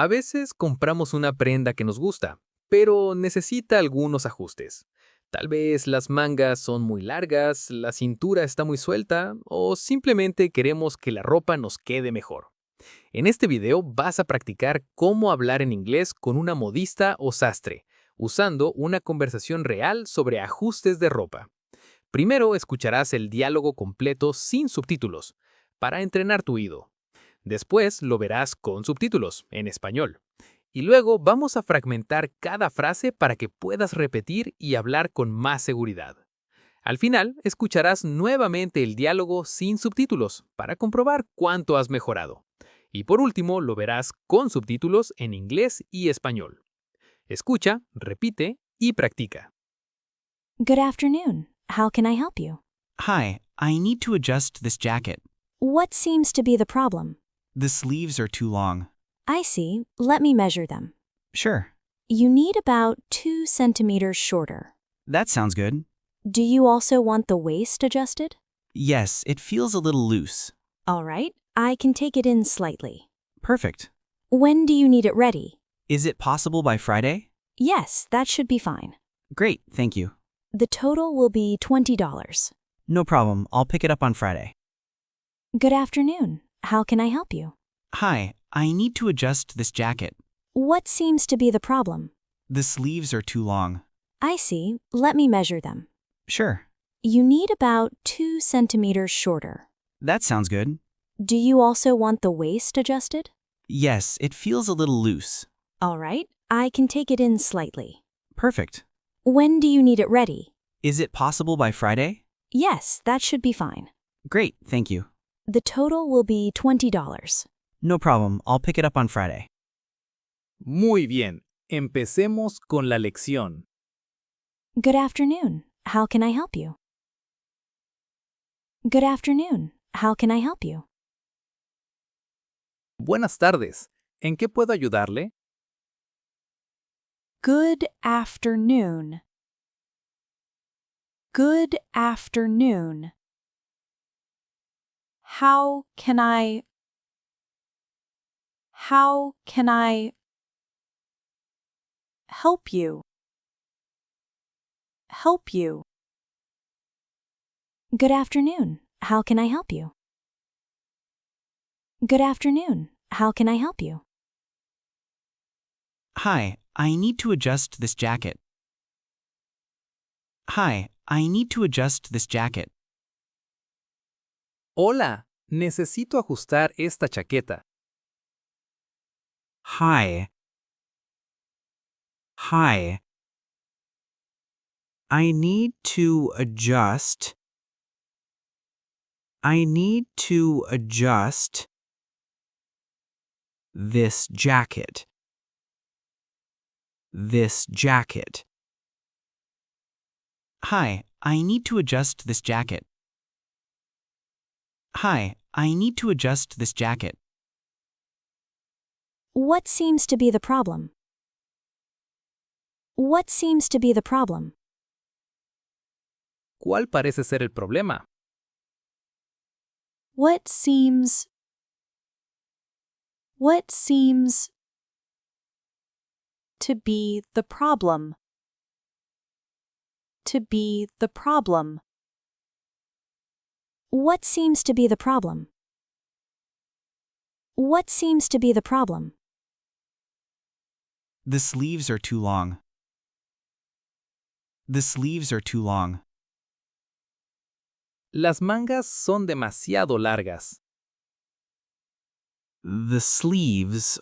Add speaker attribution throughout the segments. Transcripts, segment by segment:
Speaker 1: A veces compramos una prenda que nos gusta, pero necesita algunos ajustes. Tal vez las mangas son muy largas, la cintura está muy suelta o simplemente queremos que la ropa nos quede mejor. En este video vas a practicar cómo hablar en inglés con una modista o sastre, usando una conversación real sobre ajustes de ropa. Primero escucharás el diálogo completo sin subtítulos, para entrenar tu oído. Después lo verás con subtítulos, en español. Y luego vamos a fragmentar cada frase para que puedas repetir y hablar con más seguridad. Al final, escucharás nuevamente el diálogo sin subtítulos para comprobar cuánto has mejorado. Y por último, lo verás con subtítulos en inglés y español. Escucha, repite y practica.
Speaker 2: Good afternoon. How can I help you?
Speaker 3: Hi, I need to adjust this jacket.
Speaker 2: What seems to be the problem?
Speaker 3: The sleeves are too long.
Speaker 2: I see. Let me measure them.
Speaker 3: Sure.
Speaker 2: You need about 2 centimeters shorter.
Speaker 3: That sounds good.
Speaker 2: Do you also want the waist adjusted?
Speaker 3: Yes, it feels a little loose.
Speaker 2: All right, I can take it in slightly.
Speaker 3: Perfect.
Speaker 2: When do you need it ready?
Speaker 3: Is it possible by Friday?
Speaker 2: Yes, that should be fine.
Speaker 3: Great, thank you.
Speaker 2: The total will be $20.
Speaker 3: No problem, I'll pick it up on Friday.
Speaker 2: Good afternoon. How can I help you?
Speaker 3: Hi, I need to adjust this jacket.
Speaker 2: What seems to be the problem?
Speaker 3: The sleeves are too long.
Speaker 2: I see. Let me measure them.
Speaker 3: Sure.
Speaker 2: You need about 2 centimeters shorter.
Speaker 3: That sounds good.
Speaker 2: Do you also want the waist adjusted?
Speaker 3: Yes, it feels a little loose.
Speaker 2: All right, I can take it in slightly.
Speaker 3: Perfect.
Speaker 2: When do you need it ready?
Speaker 3: Is it possible by Friday?
Speaker 2: Yes, that should be fine.
Speaker 3: Great, thank you.
Speaker 2: The total will be $20.
Speaker 3: No problem, I'll pick it up on Friday.
Speaker 1: Muy bien, empecemos con la lección.
Speaker 2: Good afternoon. How can I help you? Good afternoon. How can I help you?
Speaker 1: Buenas tardes, ¿en qué puedo ayudarle?
Speaker 4: Good afternoon. Good afternoon. How can I help you? Help you.
Speaker 2: Good afternoon. How can I help you? Good afternoon. How can I help you?
Speaker 3: Hi, I need to adjust this jacket. Hi, I need to adjust this jacket.
Speaker 1: Hola, necesito ajustar esta chaqueta.
Speaker 3: Hi. Hi. I need to adjust. I need to adjust this jacket. This jacket. Hi, I need to adjust this jacket. Hi, I need to adjust this jacket.
Speaker 2: What seems to be the problem? What seems to be the problem?
Speaker 1: ¿Cuál parece ser el problema?
Speaker 4: What seems to be the problem? To be the problem.
Speaker 2: What seems to be the problem? What seems to be the problem?
Speaker 3: The sleeves are too long. The sleeves are too long.
Speaker 1: Las mangas son demasiado largas.
Speaker 3: The sleeves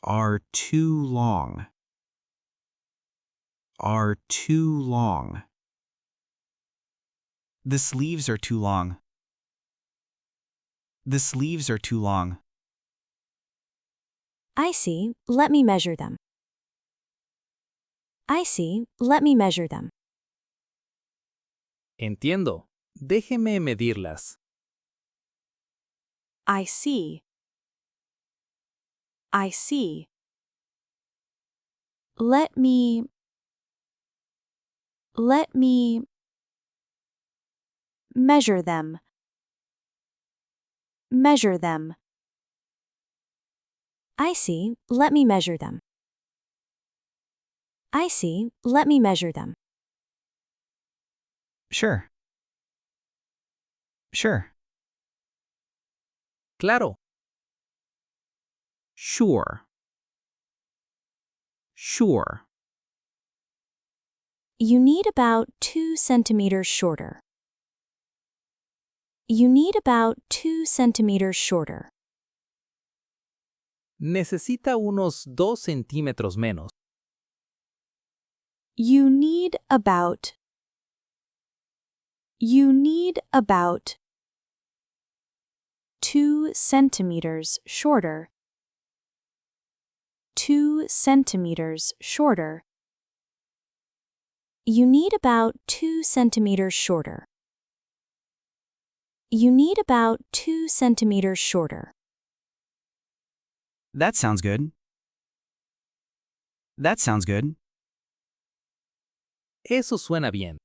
Speaker 3: are too long. Are too long. The sleeves are too long. The sleeves are too long.
Speaker 2: I see. Let me measure them. I see. Let me measure them.
Speaker 1: Entiendo. Déjeme medirlas.
Speaker 4: I see. I see. Let me measure them. measure them.
Speaker 2: I see, let me measure them. I see, let me measure them.
Speaker 3: Sure. Sure.
Speaker 1: Claro.
Speaker 3: Sure. Sure.
Speaker 2: You need about 2 centimeters shorter. You need about 2 centimeters shorter.
Speaker 1: Necesita unos 2 centímetros menos.
Speaker 4: You need about. You need about 2 centimeters shorter. 2 centimeters shorter.
Speaker 2: You need about 2 centimeters shorter. You need about 2 centimeters shorter.
Speaker 3: That sounds good. That sounds good.
Speaker 1: Eso suena bien.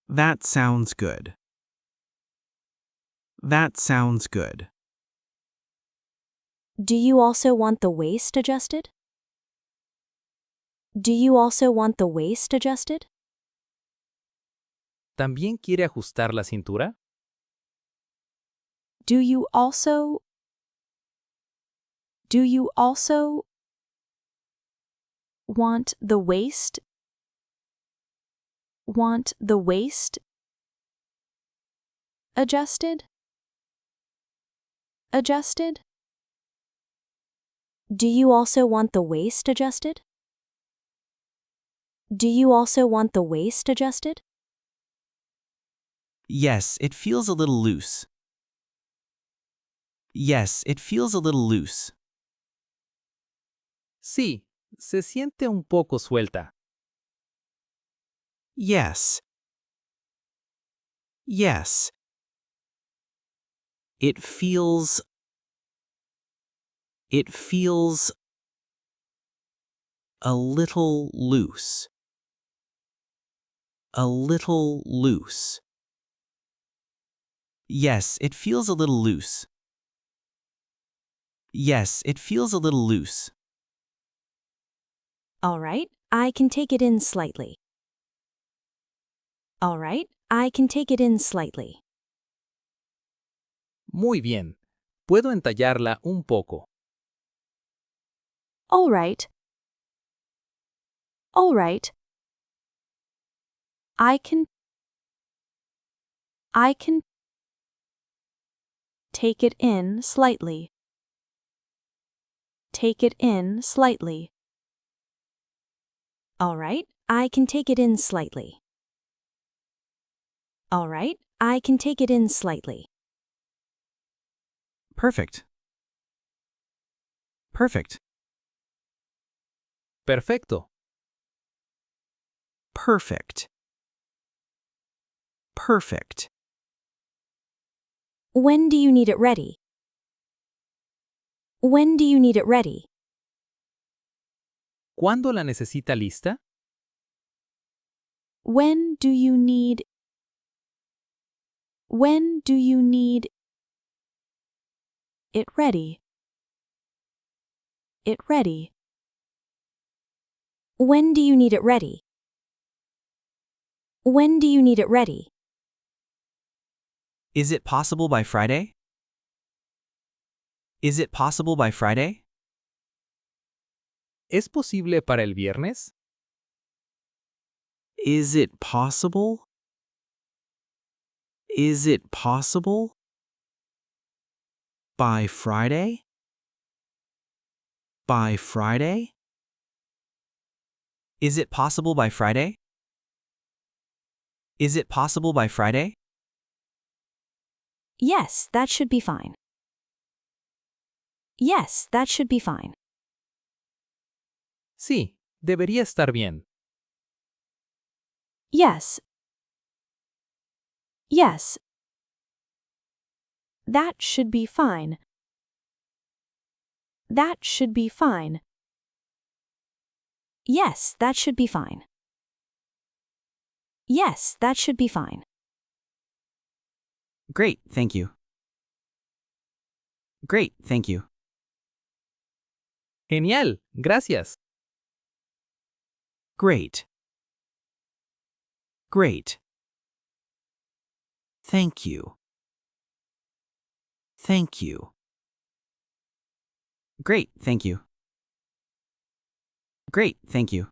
Speaker 3: That sounds good. That sounds good.
Speaker 2: Do you also want the waist adjusted? Do you also want the waist adjusted?
Speaker 1: ¿También quiere ajustar la cintura?
Speaker 4: Do you also. Do you also want the waist? Want the waist adjusted? Adjusted?
Speaker 2: Do you also want the waist adjusted? Do you also want the waist adjusted?
Speaker 3: Yes, it feels a little loose. Yes, it feels a little loose.
Speaker 1: Sí, se siente un poco suelta.
Speaker 3: Yes. Yes. It feels. It feels a little loose. A little loose. Yes, it feels a little loose. Yes, it feels a little loose.
Speaker 2: All right, I can take it in slightly. All right, I can take it in slightly.
Speaker 1: Muy bien. Puedo entallarla un poco.
Speaker 4: All right. All right. I can take it in slightly. Take it in slightly.
Speaker 2: All right, I can take it in slightly. All right, I can take it in slightly.
Speaker 3: Perfect. Perfect.
Speaker 1: Perfecto.
Speaker 3: Perfect. Perfect.
Speaker 2: When do you need it ready? When do you need it ready?
Speaker 1: ¿Cuándo la necesita lista?
Speaker 4: When do you need. When do you need it ready? It ready.
Speaker 2: When do you need it ready? When do you need it ready?
Speaker 3: Is it possible by Friday? Is it possible by Friday?
Speaker 1: ¿Es posible para el viernes?
Speaker 3: Is it possible? Is it possible? By Friday? By Friday? Is it possible by Friday? Is it possible by Friday?
Speaker 2: Yes, that should be fine. Yes, that should be fine.
Speaker 1: Sí, debería estar bien.
Speaker 4: Yes. Yes. That should be fine. That should be fine.
Speaker 2: Yes, that should be fine. Yes, that should be fine.
Speaker 3: Great, thank you. Great, thank you.
Speaker 1: Genial, gracias.
Speaker 3: Great. Great. Thank you. Thank you. Great, thank you. Great, thank you.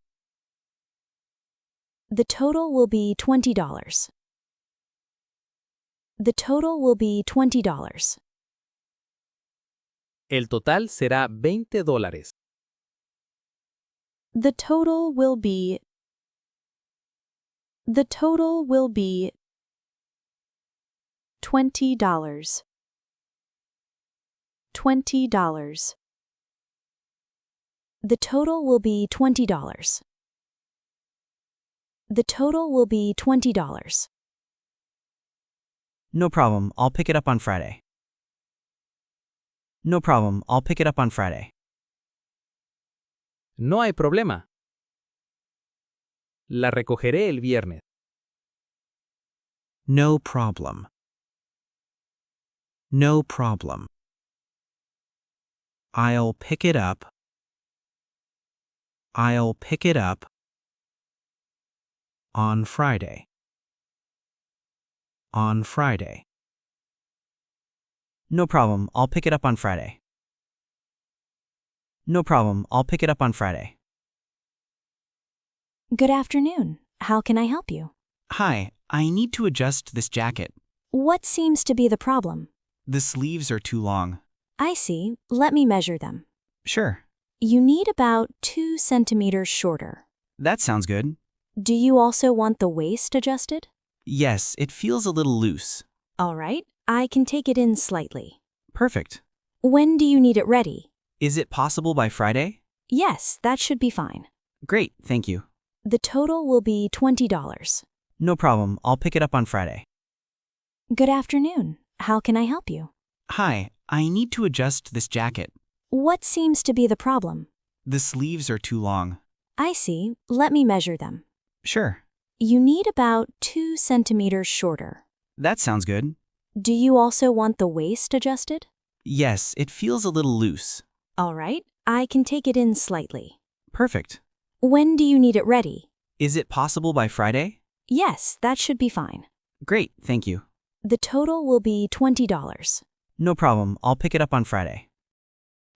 Speaker 4: The total will be $20. The total will be $20.
Speaker 1: El total será $20.
Speaker 4: The total will be. The total will be $20. $20. The total will be $20. The total will be $20.
Speaker 3: No problem, I'll pick it up on Friday. No problem, I'll pick it up on Friday.
Speaker 1: No hay problema. La recogeré el viernes.
Speaker 3: No problem. No problem. I'll pick it up. I'll pick it up on Friday. On Friday. No problem, I'll pick it up on Friday. No problem, I'll pick it up on Friday.
Speaker 2: Good afternoon. How can I help you?
Speaker 3: Hi, I need to adjust this jacket.
Speaker 2: What seems to be the problem?
Speaker 3: The sleeves are too long.
Speaker 2: I see. Let me measure them.
Speaker 3: Sure.
Speaker 2: You need about 2 centimeters shorter.
Speaker 3: That sounds good.
Speaker 2: Do you also want the waist adjusted?
Speaker 3: Yes, it feels a little loose.
Speaker 2: All right, I can take it in slightly.
Speaker 3: Perfect.
Speaker 2: When do you need it ready?
Speaker 3: Is it possible by Friday?
Speaker 2: Yes, that should be fine.
Speaker 3: Great, thank you.
Speaker 2: The total will be $20.
Speaker 3: No problem, I'll pick it up on Friday.
Speaker 2: Good afternoon. How can I help you?
Speaker 3: Hi, I need to adjust this jacket.
Speaker 2: What seems to be the problem?
Speaker 3: The sleeves are too long.
Speaker 2: I see. Let me measure them.
Speaker 3: Sure.
Speaker 2: You need about 2 centimeters shorter.
Speaker 3: That sounds good.
Speaker 2: Do you also want the waist adjusted?
Speaker 3: Yes, it feels a little loose.
Speaker 2: All right, I can take it in slightly.
Speaker 3: Perfect.
Speaker 2: When do you need it ready?
Speaker 3: Is it possible by Friday?
Speaker 2: Yes, that should be fine.
Speaker 3: Great, thank you.
Speaker 2: The total will be $20.
Speaker 3: No problem, I'll pick it up on Friday.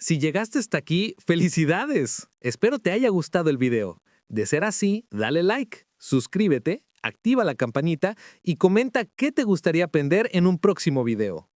Speaker 1: Si llegaste hasta aquí, ¡felicidades! Espero te haya gustado el video. De ser así, dale like, suscríbete, activa la campanita y comenta qué te gustaría aprender en un próximo video.